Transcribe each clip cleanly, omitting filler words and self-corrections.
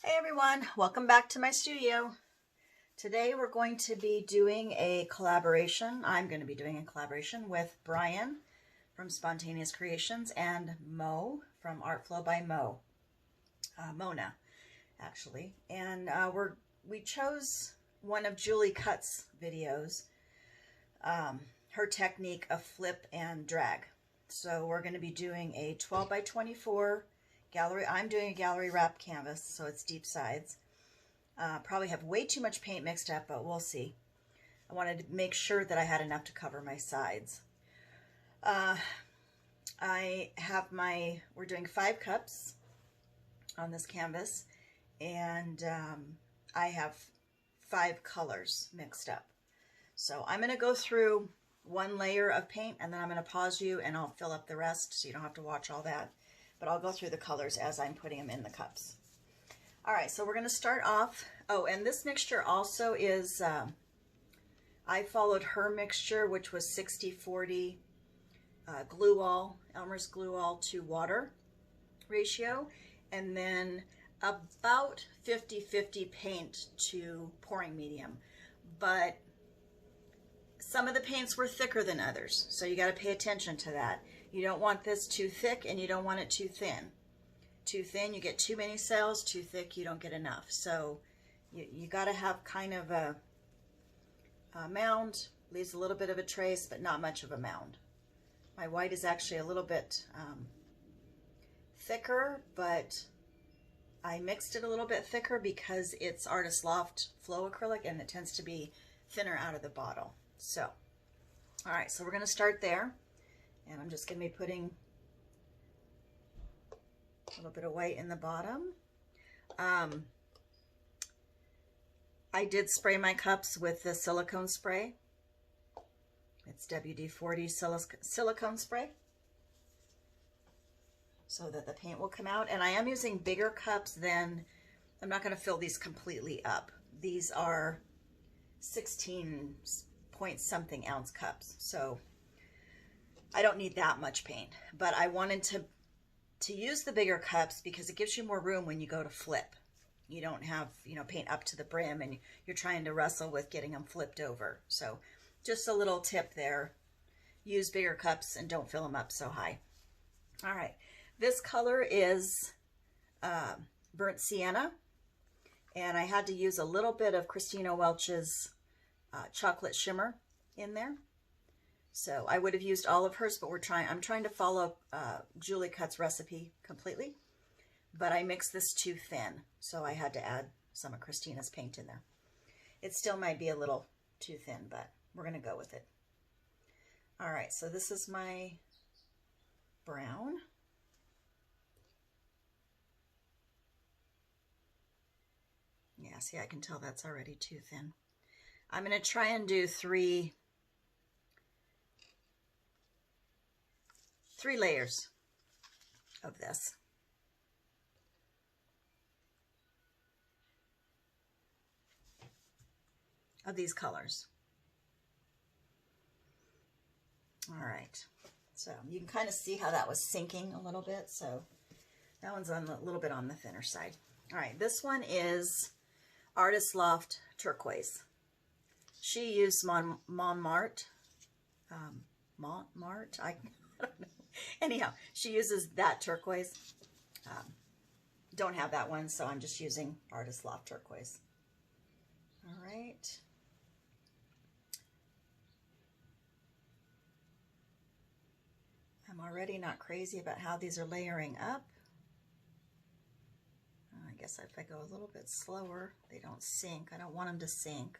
Hey everyone, welcome back to my studio. Today we're going to be doing a collaboration. I'm going to be doing a collaboration with Bryan from Spontaneous Creations and Mo from Art Flow by Mona, actually. And we chose one of Julie Cut's videos, her technique of flip and drag. So we're going to be doing a 12 by 24 gallery. I'm doing a gallery wrap canvas, so it's deep sides. Probably have way too much paint mixed up, but we'll see. I wanted to make sure that I had enough to cover my sides. We're doing 5 cups on this canvas, and I have 5 colors mixed up. So I'm going to go through one layer of paint, and then I'm going to pause you and I'll fill up the rest so you don't have to watch all that. But I'll go through the colors as I'm putting them in the cups. All right, so we're going to start off. Oh, and this mixture also is, I followed her mixture, which was 60-40 glue all, Elmer's glue all to water ratio, and then about 50-50 paint to pouring medium. But some of the paints were thicker than others, so you got to pay attention to that. You don't want this too thick and you don't want it too thin. Too thin, you get too many cells. Too thick, you don't get enough. So you got to have kind of a mound. Leaves a little bit of a trace, but not much of a mound. My white is actually a little bit thicker, but I mixed it a little bit thicker because it's Artist Loft Flow acrylic and it tends to be thinner out of the bottle. So, all right, so we're going to start there. And I'm just going to be putting a little bit of white in the bottom. I did spray my cups with the silicone spray. It's WD-40 silicone spray, so that the paint will come out. And I am using bigger cups than, I'm not going to fill these completely up. These are 16 point something ounce cups. So I don't need that much paint, but I wanted to use the bigger cups because it gives you more room when you go to flip. You don't have, paint up to the brim and you're trying to wrestle with getting them flipped over. So just a little tip there. Use bigger cups and don't fill them up so high. All right. This color is burnt sienna, and I had to use a little bit of Christina Welch's chocolate shimmer in there. So I would have used all of hers, but I'm trying to follow Julie Cut's recipe completely. But I mixed this too thin, so I had to add some of Christina's paint in there. It still might be a little too thin, but we're going to go with it. All right, so this is my brown. Yeah, see, I can tell that's already too thin. I'm going to try and do three layers of this. Of these colors. All right, so you can kind of see how that was sinking a little bit. So that one's a little bit on the thinner side. All right, this one is Artist Loft Turquoise. She used Montmartre. Montmartre? I don't know. Anyhow, she uses that turquoise. Don't have that one, so I'm just using Artist Loft Turquoise. All right. I'm already not crazy about how these are layering up. I guess if I go a little bit slower, they don't sink. I don't want them to sink.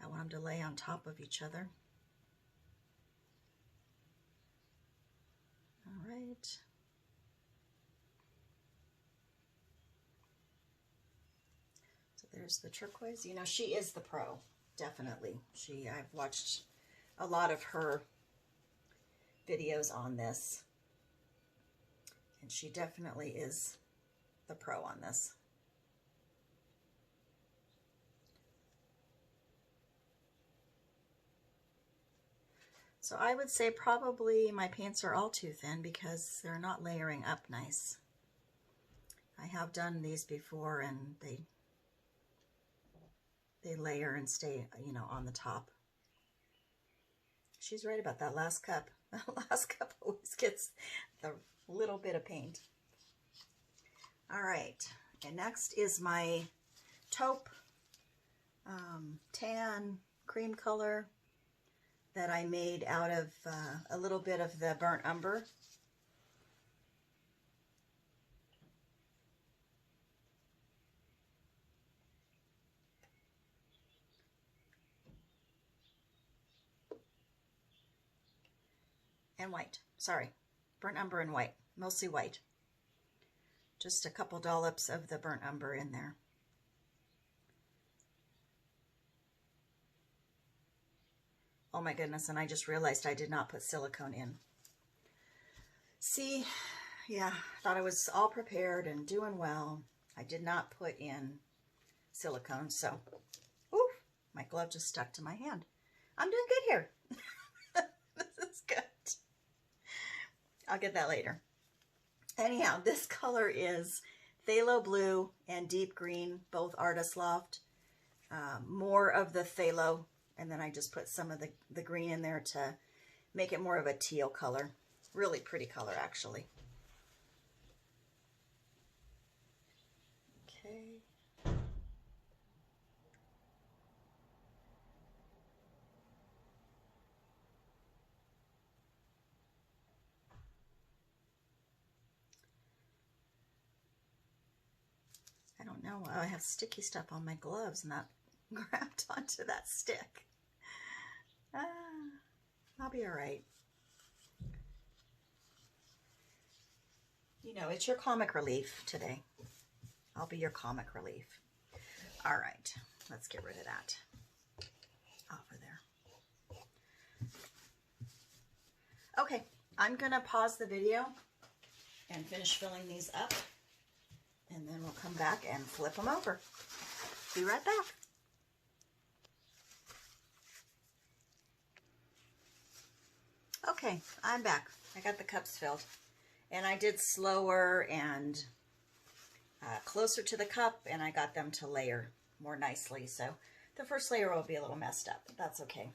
I want them to lay on top of each other. All right. So there's the turquoise. She is the pro, definitely. I've watched a lot of her videos on this, and she definitely is the pro on this. So I would say probably my paints are all too thin because they're not layering up nice. I have done these before, and they layer and stay, you know, on the top. She's right about that last cup. The last cup always gets the little bit of paint. All right, and next is my taupe tan cream color that I made out of a little bit of the burnt umber. And white, sorry, burnt umber and white, mostly white. Just a couple dollops of the burnt umber in there. Oh my goodness, and I just realized I did not put silicone in. See, yeah, thought I was all prepared and doing well. I did not put in silicone, so, ooh, my glove just stuck to my hand. I'm doing good here. This is good. I'll get that later. Anyhow, this color is phthalo blue and deep green, both Artist Loft. More of the phthalo, and then I just put some of the green in there to make it more of a teal color. Really pretty color, actually. Okay. I don't know. I have sticky stuff on my gloves and that grabbed onto that stick. I'll be all right. You know, it's your comic relief today. I'll be your comic relief. All right, let's get rid of that over there. Okay, I'm gonna pause the video and finish filling these up, and then we'll come back and flip them over. Be right back. Okay, I'm back. I got the cups filled, and I did slower and closer to the cup, and I got them to layer more nicely. So the first layer will be a little messed up, but that's okay.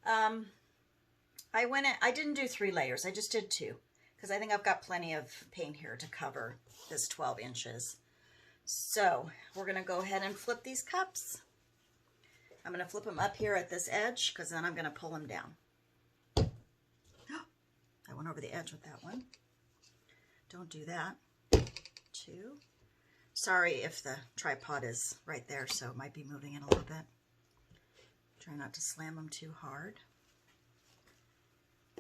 I didn't do 3 layers. I just did 2 because I think I've got plenty of paint here to cover this 12 inches. So we're going to go ahead and flip these cups. I'm going to flip them up here at this edge because then I'm going to pull them down. I went over the edge with that one. Don't do that. 2. Sorry if the tripod is right there, so it might be moving in a little bit. Try not to slam them too hard.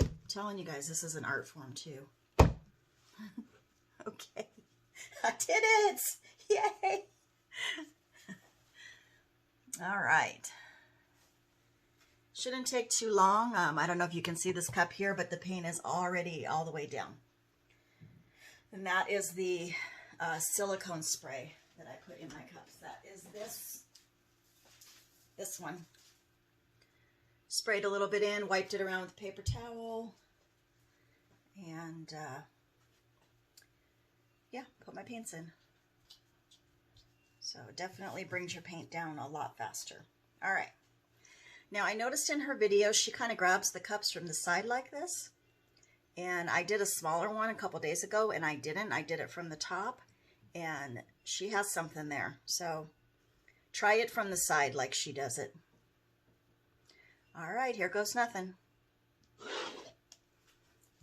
I'm telling you guys, this is an art form too. Okay, I did it! Yay! All right. Shouldn't take too long. I don't know if you can see this cup here, but the paint is already all the way down. And that is the silicone spray that I put in my cups. That is this one. Sprayed a little bit in, wiped it around with a paper towel, and yeah, put my paints in. So it definitely brings your paint down a lot faster. All right. Now I noticed in her video, she kind of grabs the cups from the side like this. And I did a smaller one a couple days ago and I didn't. I did it from the top and she has something there. So try it from the side like she does it. All right, here goes nothing.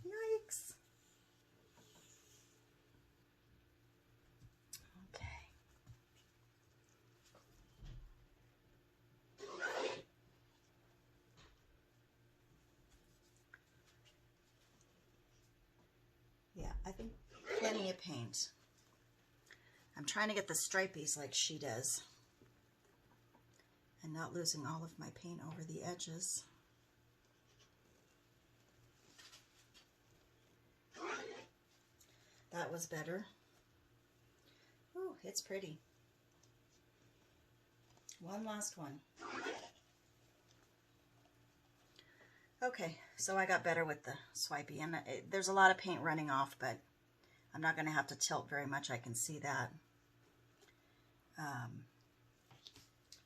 Yikes. Yeah, I think plenty of paint. I'm trying to get the stripies like she does and not losing all of my paint over the edges. That was better. Ooh, it's pretty. One last one. Okay, so I got better with the swipey, and there's a lot of paint running off, but I'm not going to have to tilt very much. I can see that.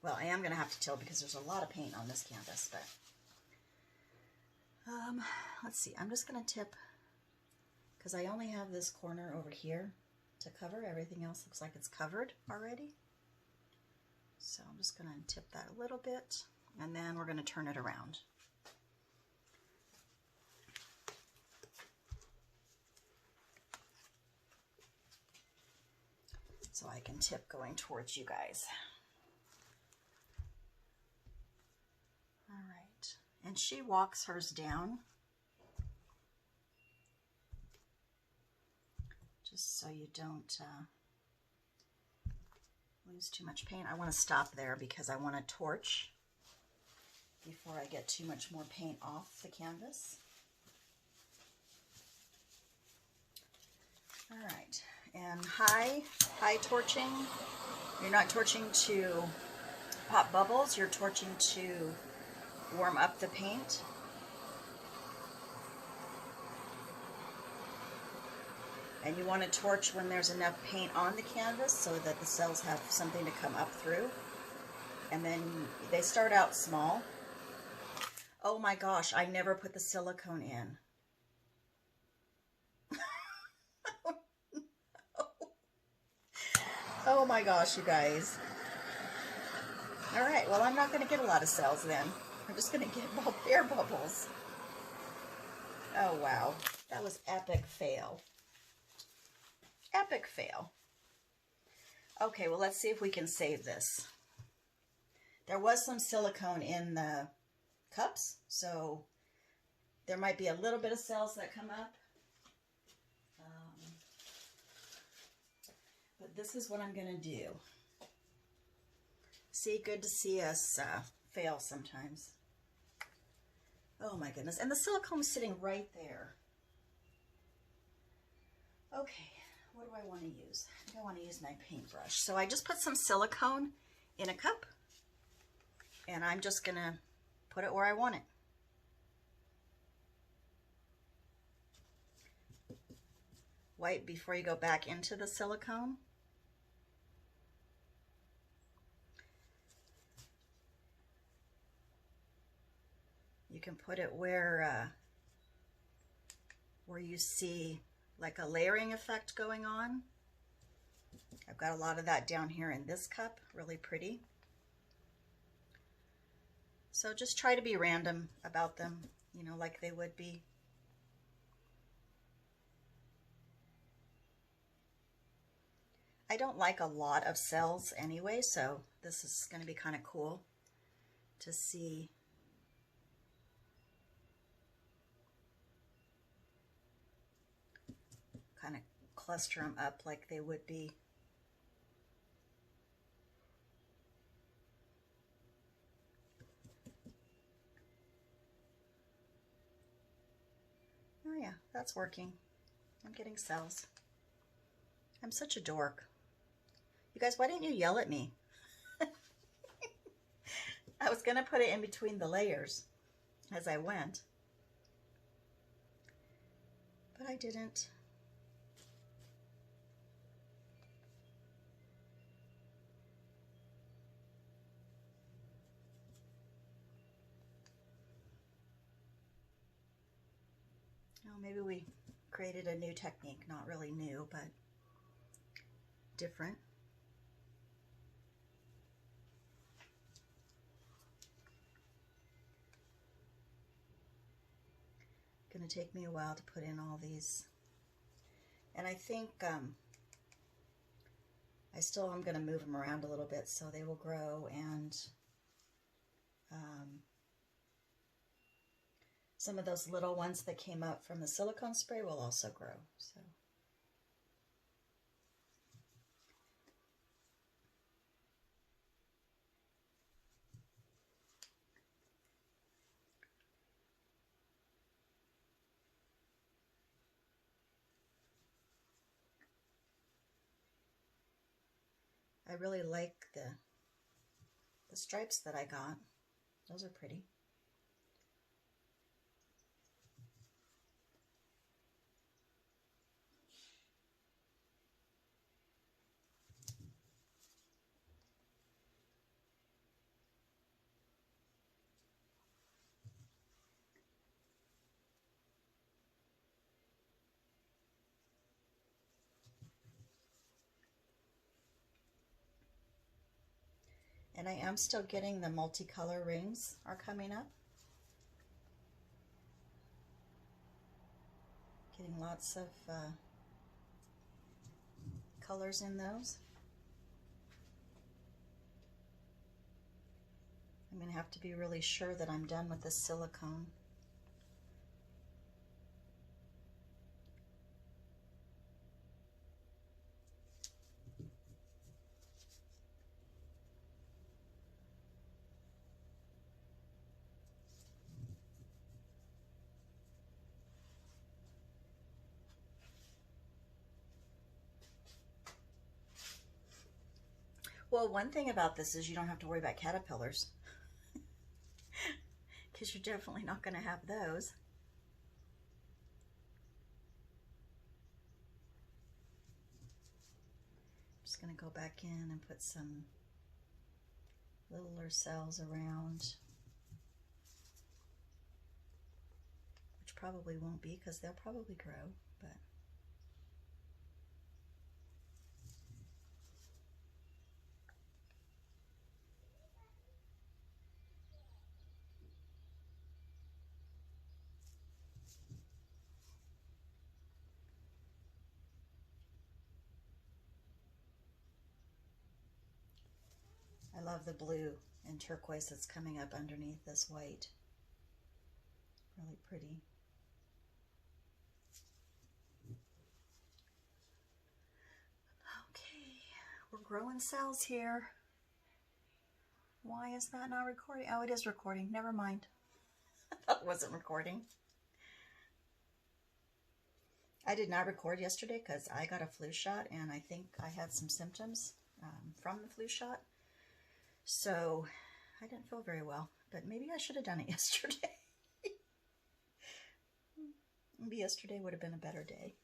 Well, I am going to have to tilt because there's a lot of paint on this canvas, but let's see. I'm just going to tip because I only have this corner over here to cover. Everything else looks like it's covered already. So I'm just going to tip that a little bit, and then we're going to turn it around. So I can tip going towards you guys. All right, and she walks hers down just so you don't lose too much paint. I want to stop there because I want to torch before I get too much more paint off the canvas. All right, and high torching. You're not torching to pop bubbles, you're torching to warm up the paint. And you want to torch when there's enough paint on the canvas so that the cells have something to come up through. And then they start out small. Oh my gosh, I never put the silicone in. Oh my gosh, you guys. All right, well, I'm not going to get a lot of cells then. I'm just going to get air bubbles. Oh, wow. That was epic fail. Epic fail. Okay, well, let's see if we can save this. There was some silicone in the cups, so there might be a little bit of cells that come up. But this is what I'm going to do. See, good to see us fail sometimes. Oh my goodness. And the silicone is sitting right there. Okay, what do I want to use? I think I want to use my paintbrush. So I just put some silicone in a cup, and I'm just going to put it where I want it. Wipe before you go back into the silicone. You can put it where you see like a layering effect going on. I've got a lot of that down here in this cup, really pretty. So just try to be random about them, you know, like they would be. I don't like a lot of cells anyway, so this is going to be kind of cool to see. Kind of cluster them up like they would be. Oh yeah, that's working. I'm getting cells. I'm such a dork. You guys, why didn't you yell at me? I was going to put it in between the layers as I went, but I didn't. Oh, maybe we created a new technique. Not really new, but different. Going to take me a while to put in all these. And I think I still am going to move them around a little bit so they will grow, and some of those little ones that came up from the silicone spray will also grow. So. I really like the stripes that I got. Those are pretty. And I am still getting the multicolor rings are coming up. Getting lots of colors in those. I'm going to have to be really sure that I'm done with the silicone. Well, one thing about this is you don't have to worry about caterpillars, because you're definitely not going to have those. I'm just going to go back in and put some littler cells around, which probably won't be because they'll probably grow, but I love the blue and turquoise that's coming up underneath this white. Really pretty. Okay, we're growing cells here. Why is that not recording? Oh, it is recording. Never mind. I thought it wasn't recording. I did not record yesterday because I got a flu shot and I think I had some symptoms from the flu shot. So I didn't feel very well, but maybe I should have done it yesterday. Maybe yesterday would have been a better day.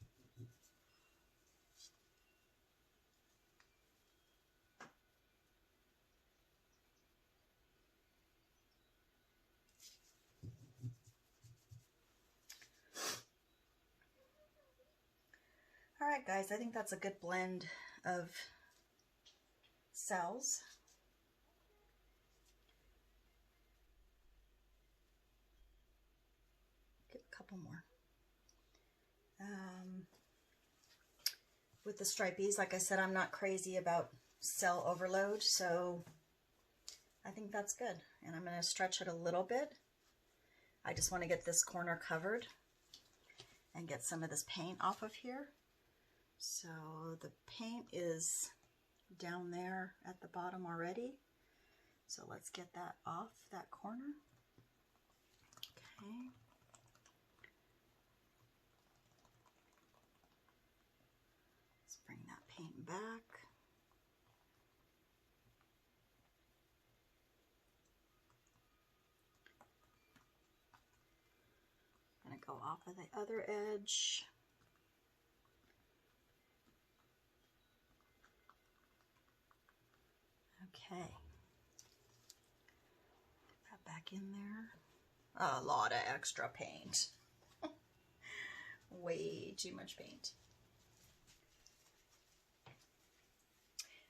All right, guys, I think that's a good blend of cells. Get a couple more. With the stripies, like I said, I'm not crazy about cell overload, so I think that's good. And I'm going to stretch it a little bit. I just want to get this corner covered and get some of this paint off of here. So the paint is down there at the bottom already. So let's get that off that corner. Okay. Let's bring that paint back. I'm going to go off of the other edge. Okay, put that back in there. A lot of extra paint. Way too much paint.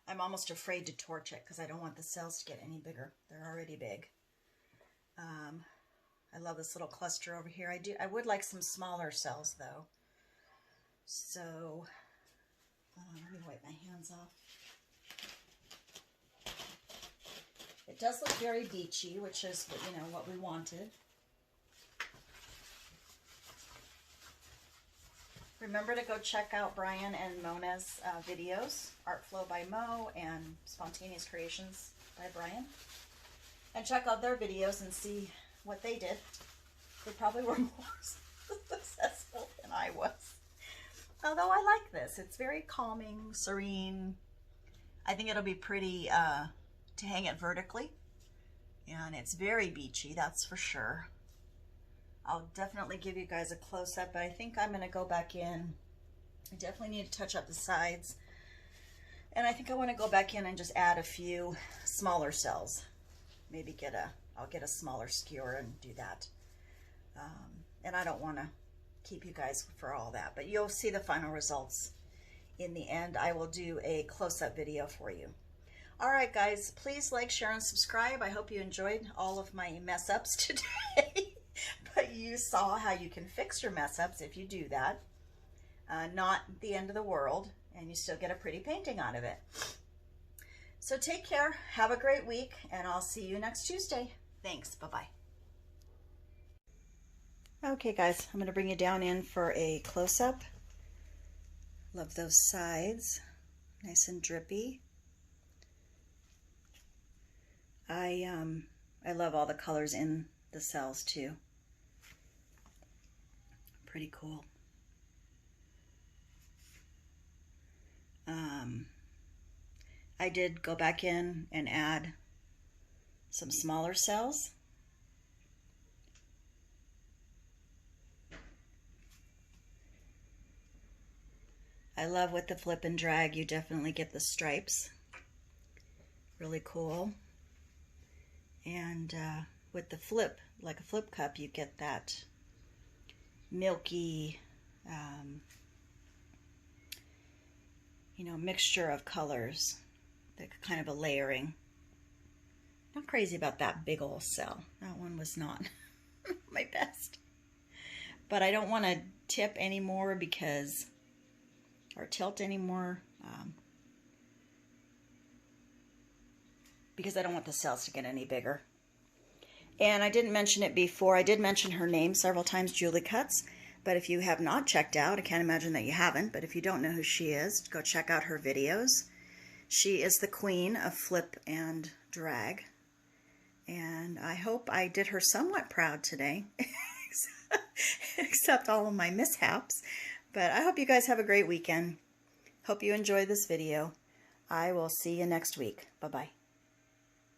I'm almost afraid to torch it because I don't want the cells to get any bigger. They're already big. I love this little cluster over here. I would like some smaller cells though. So let me wipe my hands off. It does look very beachy, which is, you know, what we wanted. Remember to go check out Bryan and Mona's videos, Art Flow by Mo and Spontaneous Creations by Bryan. And check out their videos and see what they did. They probably were more successful than I was. Although I like this. It's very calming, serene. I think it'll be pretty to hang it vertically. And it's very beachy, that's for sure. I'll definitely give you guys a close-up, but I think I'm going to go back in. I definitely need to touch up the sides. And I think I want to go back in and just add a few smaller cells. Maybe I'll get a smaller skewer and do that. And I don't want to keep you guys for all that, but you'll see the final results in the end. I will do a close-up video for you. All right, guys, please like, share, and subscribe. I hope you enjoyed all of my mess ups today. But you saw how you can fix your mess ups if you do that. Not the end of the world, and you still get a pretty painting out of it. So take care, have a great week, and I'll see you next Tuesday. Thanks, bye-bye. Okay, guys, I'm going to bring you down in for a close-up. Love those sides, nice and drippy. I love all the colors in the cells too. Pretty cool. I did go back in and add some smaller cells. I love with the flip and drag, you definitely get the stripes. Really cool. And with the flip, like a flip cup, you get that milky, you know, mixture of colors, the kind of a layering. Not crazy about that big old cell. That one was not my best. But I don't want to tip anymore because, or tilt anymore, because I don't want the cells to get any bigger. And I didn't mention it before. I did mention her name several times, Julie Cuts. But if you have not checked out, I can't imagine that you haven't, but if you don't know who she is, go check out her videos. She is the queen of flip and drag. And I hope I did her somewhat proud today, except all of my mishaps. But I hope you guys have a great weekend. Hope you enjoy this video. I will see you next week. Bye-bye.